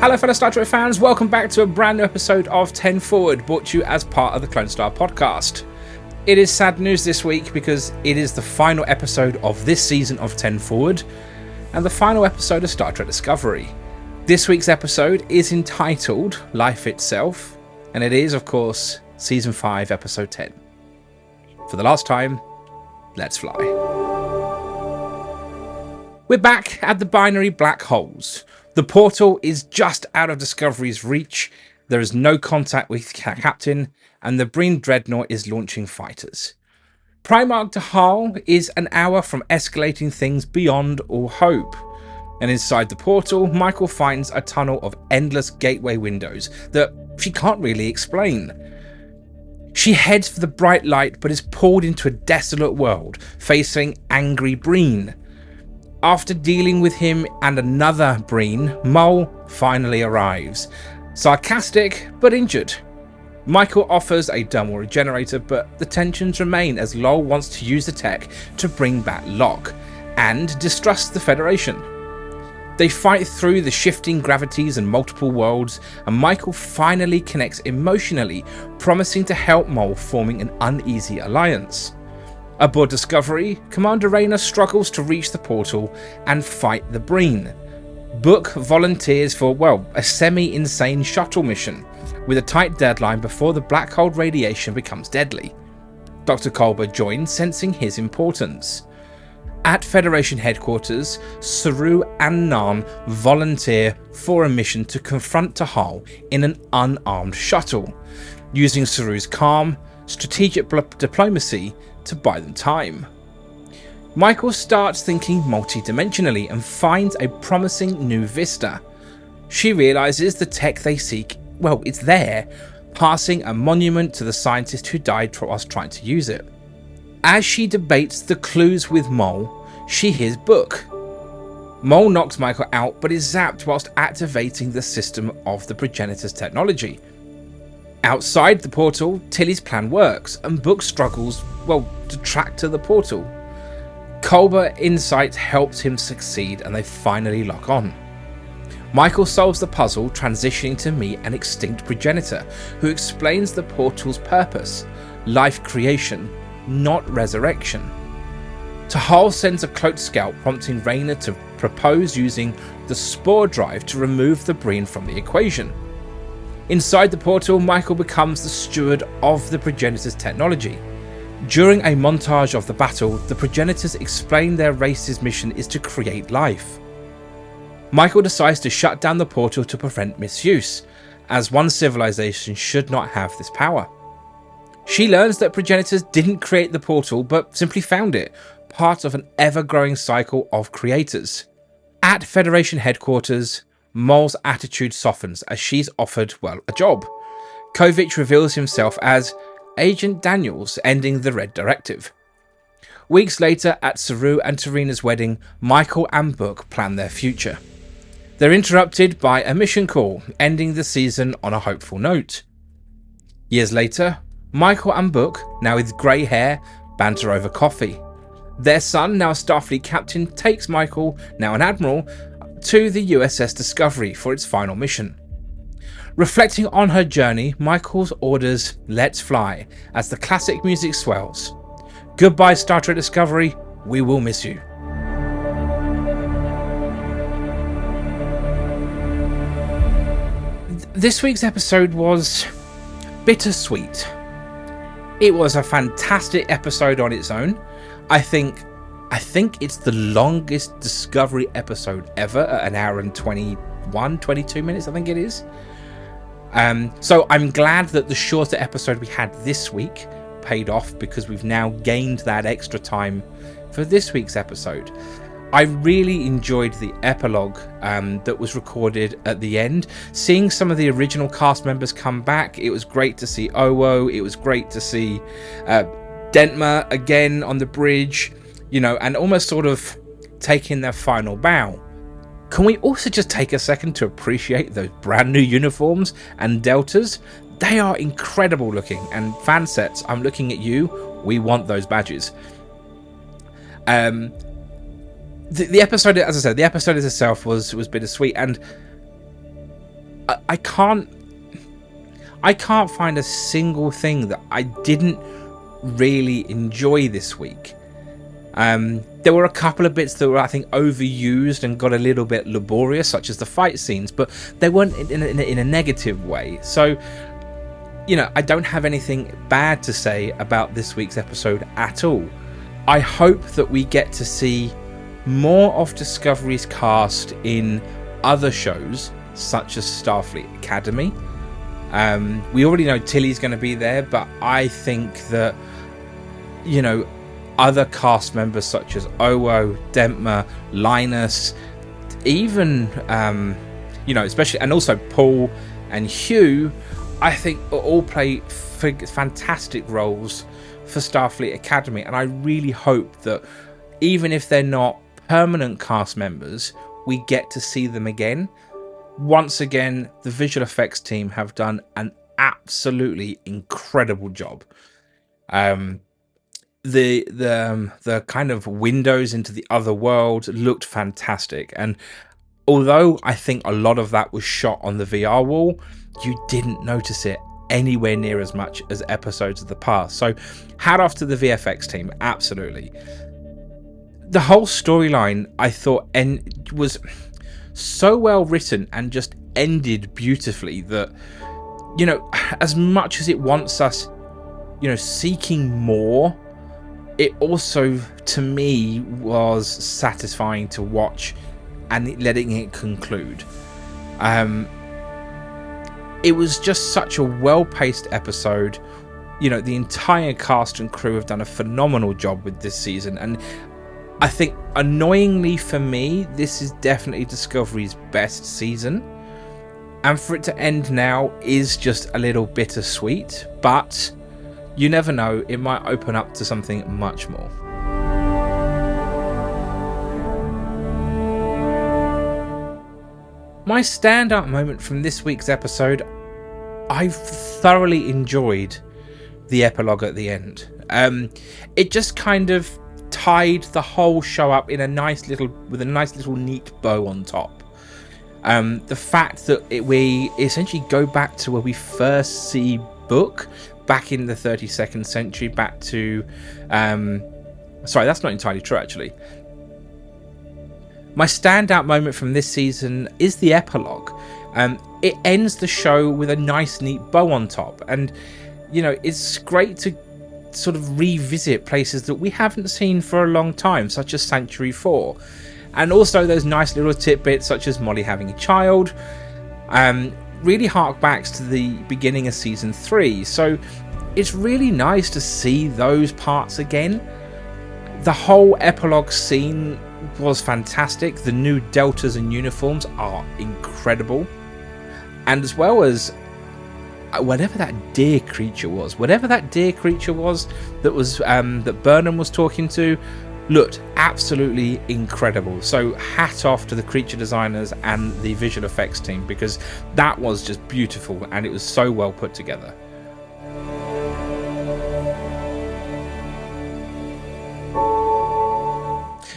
Hello fellow Star Trek fans, welcome back to a brand new episode of 10 Forward, brought to you as part of the Clonestar podcast. It is sad news this week because it is the final episode of this season of 10 Forward, and the final episode of Star Trek Discovery. This week's episode is entitled Life Itself, and it is, of course, Season 5, Episode 10. For the last time, let's fly. We're back at the binary black holes. The portal is just out of Discovery's reach, there is no contact with Captain, and the Breen Dreadnought is launching fighters. Primarch Tahal is an hour from escalating things beyond all hope. And inside the portal, Michael finds a tunnel of endless gateway windows that she can't really explain. She heads for the bright light but is pulled into a desolate world, facing angry Breen. After dealing with him and another Breen, Mole finally arrives. Sarcastic but injured. Michael offers a thermal regenerator, but the tensions remain as Lowell wants to use the tech to bring back Locke and distrusts the Federation. They fight through the shifting gravities and multiple worlds, and Michael finally connects emotionally, promising to help Mole, forming an uneasy alliance. Aboard Discovery, Commander Rayner struggles to reach the portal and fight the Breen. Book volunteers for, a semi-insane shuttle mission, with a tight deadline before the black hole radiation becomes deadly. Dr. Culber joins, sensing his importance. At Federation headquarters, Saru and Nan volunteer for a mission to confront Tahal in an unarmed shuttle, using Saru's calm, strategic diplomacy to buy them time. Michael starts thinking multi-dimensionally and finds a promising new vista. She realizes the tech they seek, it's there, passing a monument to the scientist who died whilst trying to use it. As she debates the clues with Mole, she hears Book. Mole knocks Michael out but is zapped whilst activating the system of the Progenitor's technology. Outside the portal, Tilly's plan works and Book struggles, to track to the portal. Culber insight helps him succeed and they finally lock on. Michael solves the puzzle, transitioning to meet an extinct progenitor who explains the portal's purpose: life creation, not resurrection. Tahal sends a cloaked scout, prompting Rayner to propose using the spore drive to remove the Breen from the equation. Inside the portal, Michael becomes the steward of the Progenitor's technology. During a montage of the battle, the Progenitors explain their race's mission is to create life. Michael decides to shut down the portal to prevent misuse, as one civilization should not have this power. She learns that Progenitors didn't create the portal but simply found it, part of an ever-growing cycle of creators. At Federation headquarters, Mole's attitude softens as she's offered, a job. Kovic reveals himself as Agent Daniels, ending the Red Directive. Weeks later, at Saru and Tarina's wedding, Michael and Book plan their future. They're interrupted by a mission call, ending the season on a hopeful note. Years later, Michael and Book, now with grey hair, banter over coffee. Their son, now a Starfleet captain, takes Michael, now an admiral, to the USS Discovery for its final mission. Reflecting on her journey, Michael's orders "Let's fly" as the classic music swells. Goodbye Star Trek Discovery, we will miss you. This week's episode was bittersweet. It was a fantastic episode on its own. I think it's the longest Discovery episode ever at an hour and 22 minutes, I think it is. So I'm glad that the shorter episode we had this week paid off, because we've now gained that extra time for this week's episode. I really enjoyed the epilogue that was recorded at the end. Seeing some of the original cast members come back, it was great to see Owo, it was great to see Dentma again on the bridge, and almost sort of taking their final bow. Can we also just take a second to appreciate those brand new uniforms and deltas? They are incredible looking, and fan sets, I'm looking at you, we want those badges. The episode, as I said, the episode itself was bittersweet, and I can't find a single thing that I didn't really enjoy this week. There were a couple of bits that were, I think, overused and got a little bit laborious, such as the fight scenes, but they weren't in a negative way. So, you know, I don't have anything bad to say about this week's episode at all. I hope that we get to see more of Discovery's cast in other shows, such as Starfleet Academy. We already know Tilly's going to be there, but I think that, you know, other cast members such as Owo, Dempma, Linus, even, you know, especially, and also Paul and Hugh, I think all play fantastic roles for Starfleet Academy. And I really hope that even if they're not permanent cast members, we get to see them again. Once again, the visual effects team have done an absolutely incredible job. The kind of windows into the other world looked fantastic, and although I think a lot of that was shot on the VR wall, you didn't notice it anywhere near as much as episodes of the past. So hat off to the VFX team, absolutely. The whole storyline, I thought, was so well written and just ended beautifully that, you know, as much as it wants us, you know, seeking more, it also, to me, was satisfying to watch and letting it conclude. It was just such a well-paced episode. You know, the entire cast and crew have done a phenomenal job with this season, and I think, annoyingly for me, this is definitely Discovery's best season. And for it to end now is just a little bittersweet, but you never know, it might open up to something much more. My standout moment from this week's episode, I've thoroughly enjoyed the epilogue at the end. It just kind of tied the whole show up in a nice little neat bow on top. The fact that we essentially go back to where we first see Book back in the 32nd century, back to sorry, that's not entirely true actually. My standout moment from this season is the epilogue. It ends the show with a nice neat bow on top, and you know, it's great to sort of revisit places that we haven't seen for a long time, such as Sanctuary 4, and also those nice little tidbits such as Molly having a child. Really hark backs to the beginning of season 3, so it's really nice to see those parts again. The whole epilogue scene was fantastic. The new deltas and uniforms are incredible, and as well as whatever that deer creature was that Burnham was talking to, looked absolutely incredible. So hat off to the creature designers and the visual effects team, because that was just beautiful and it was so well put together.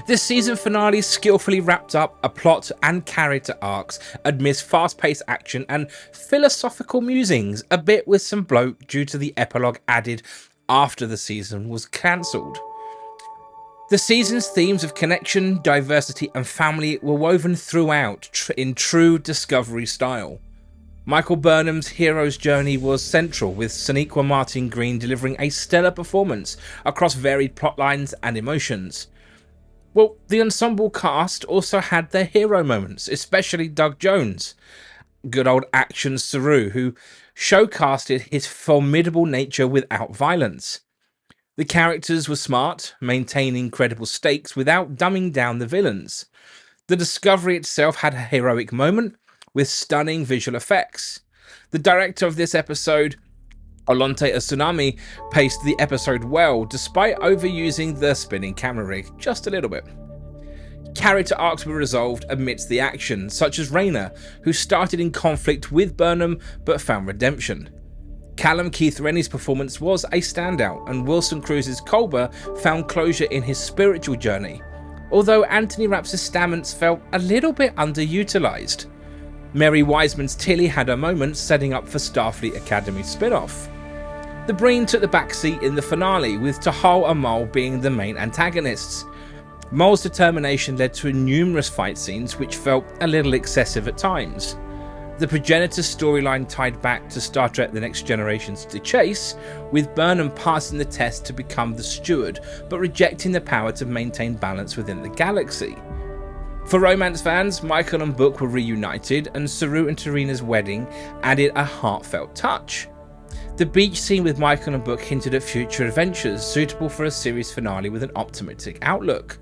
This season finale skillfully wrapped up a plot and character arcs amidst fast-paced action and philosophical musings, a bit with some bloat due to the epilogue added after the season was cancelled. The season's themes of connection, diversity and family were woven throughout in true Discovery style. Michael Burnham's hero's journey was central, with Sonequa Martin Green delivering a stellar performance across varied plotlines and emotions. Well, the ensemble cast also had their hero moments, especially Doug Jones, good old action Saru, who showcasted his formidable nature without violence. The characters were smart, maintaining credible stakes without dumbing down the villains. The Discovery itself had a heroic moment with stunning visual effects. The director of this episode, Olonte Tsunami, paced the episode well, despite overusing the spinning camera rig just a little bit. Character arcs were resolved amidst the action, such as Rayna, who started in conflict with Burnham but found redemption. Callum Keith Rennie's performance was a standout, and Wilson Cruz's Culber found closure in his spiritual journey, although Anthony Raps' Stamets felt a little bit underutilised. Mary Wiseman's Tilly had her moments setting up for Starfleet Academy spin-off. The Breen took the backseat in the finale, with Tahal and Mol being the main antagonists. Mol's determination led to numerous fight scenes which felt a little excessive at times. The Progenitor storyline tied back to Star Trek The Next Generation's The Chase, with Burnham passing the test to become the Steward, but rejecting the power to maintain balance within the galaxy. For romance fans, Michael and Book were reunited, and Saru and Tarina's wedding added a heartfelt touch. The beach scene with Michael and Book hinted at future adventures, suitable for a series finale with an optimistic outlook.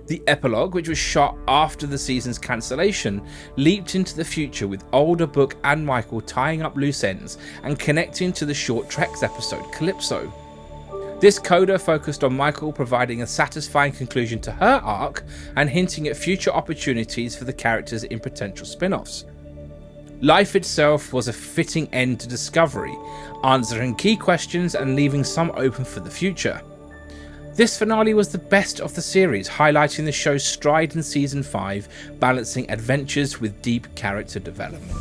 The epilogue, which was shot after the season's cancellation, leaped into the future with older Book and Michael tying up loose ends and connecting to the short Treks episode Calypso. This coda focused on Michael providing a satisfying conclusion to her arc and hinting at future opportunities for the characters in potential spin-offs. Life itself was a fitting end to Discovery, answering key questions and leaving some open for the future. This finale was the best of the series, highlighting the show's stride in Season 5, balancing adventures with deep character development.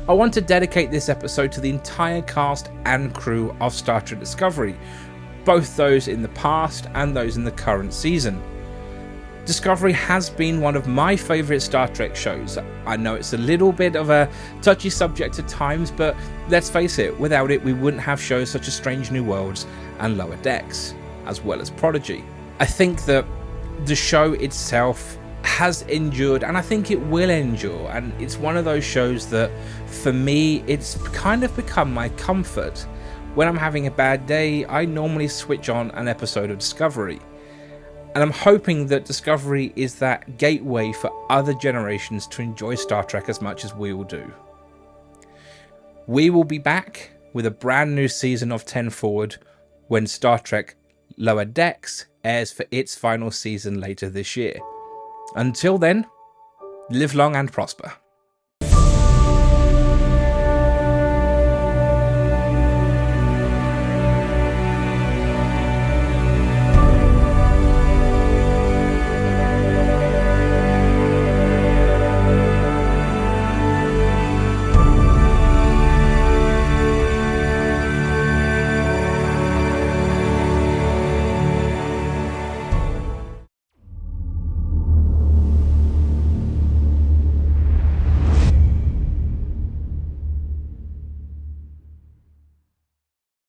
I want to dedicate this episode to the entire cast and crew of Star Trek Discovery, both those in the past and those in the current season. Discovery has been one of my favourite Star Trek shows. I know it's a little bit of a touchy subject at times, but let's face it, without it we wouldn't have shows such as Strange New Worlds and Lower Decks, as well as Prodigy. I think that the show itself has endured, and I think it will endure, and it's one of those shows that, for me, it's kind of become my comfort. When I'm having a bad day, I normally switch on an episode of Discovery. And I'm hoping that Discovery is that gateway for other generations to enjoy Star Trek as much as we will do. We will be back with a brand new season of 10 Forward when Star Trek Lower Decks airs for its final season later this year. Until then, live long and prosper.